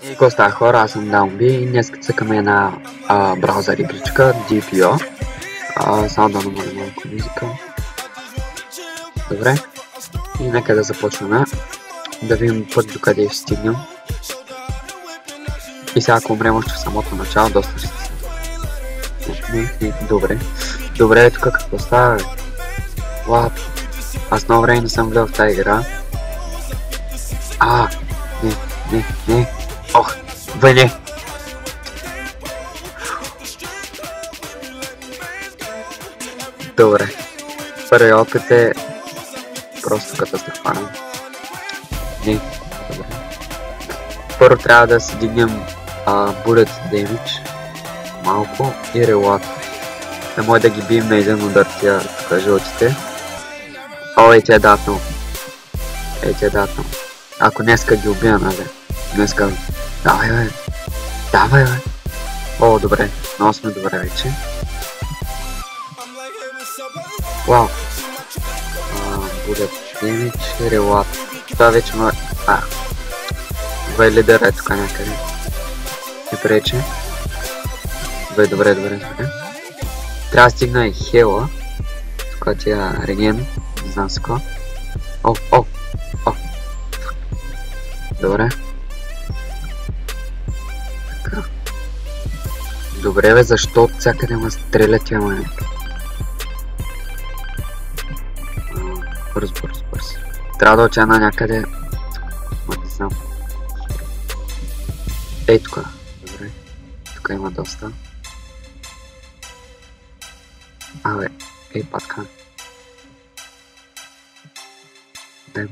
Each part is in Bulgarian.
И какво става, хора, аз съм Даунби и днес цъкаме една браузър игричка, DPO. Само да намалим малко музика. Добре. И нека да започваме. Да видим път докъде ще стигнем. И сега ако умрем още в самото начало, доста ще се. Добре. Добре, тук какво става? What? Аз много време не съм гледал в тази игра. Не. Ох, не. Добре. Първи опит е просто катастрофален. Не, добре. Първо трябва да си дигнем bullet damage малко и reload. Не може да ги бием на един удар тия тук жълтите. Ей, тя е датнал. Ако днеска ги убия, нали? Днеска... Давай, бе! О, добре. Много сме добре вече. Вау! Bullet damage и reload. Това вече ме... лидера е тук някъде. Не прече. Добре. Трябва да стигна и хела. Тук тя реген. Не знам с какво. О! Добре. Така. Добре, бе, защо от всякъде ме стреля тя мане? Бърз. Трябва да отида на някъде. Не знам. Ей, тук. Добре. Тук има доста. Ей, патка. Дай го.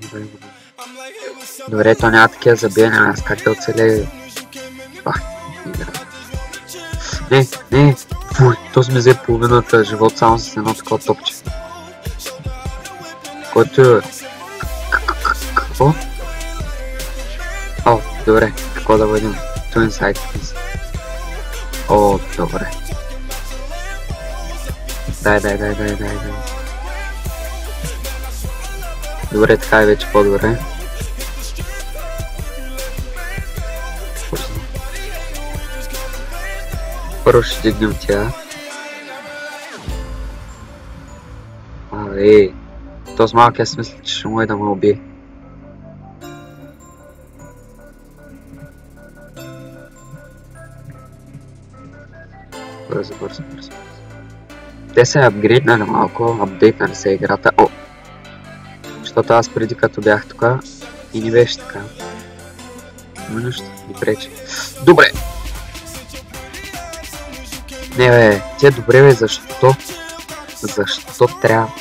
Добре, то няма такива забияния, аз как да оцелея. Не. Фуй, то сме взе половината живот само с едно такова топче. Който... Какво? Добре, какво да бъдем? Twin Side. Добре. Дай. Добре, така е вече по-добре. Първо ще дигнем тя. Този малък аз мисля, че ще може да ме убие. Бързо. Те се апгрейднали малко, апдейтнали се играта. Защото аз преди като бях тук и не беше така. Но нищо, не пречи. Добре! Не бе, тя добре бе, защо? Защо трябва?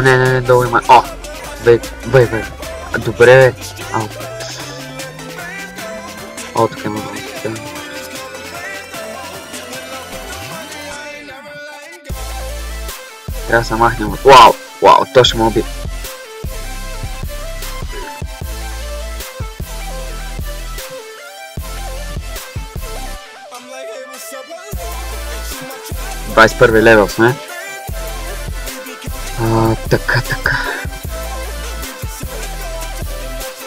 Не, долу има. Бе. Добре бе. Тук има много. Трябва да се махнем. Вау, то ще ме уби. – 21 левел сме. Така.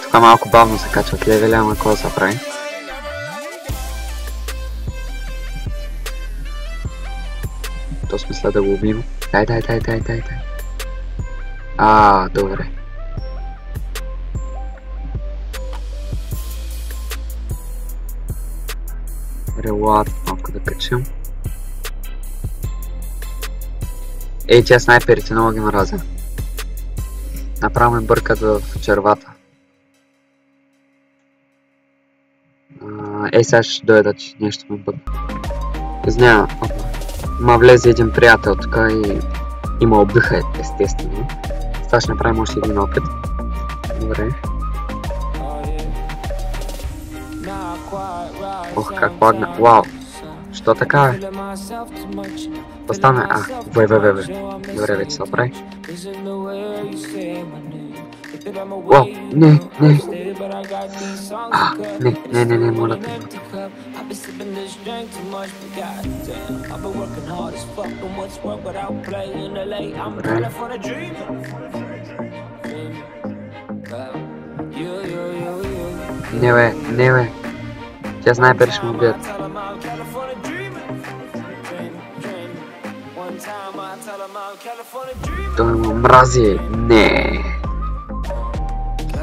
Тук малко бавно се качват левели, ама какво да се прави? То смисля да го убим. Дай. Добре. Релад малко да качим. Тя снайперите много ги мразя. Направо ме бъркат в червата. Сега ще дойдат, че нещо ме бъде. Знам. Ма влезе един приятел тук и ме обдъха, естествено. Сега ще направим още един опит. Добре. Как лагна. Вау. Що така е? Остане? Добре, вече се оправи. О, не, моля те. Добре. Не бе. Тя знае пари ще му убият. Той му мрази. Не.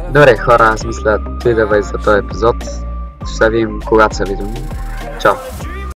Добре, хора, аз мисля, това е за този епизод. Ще видим когато се видим. Чао!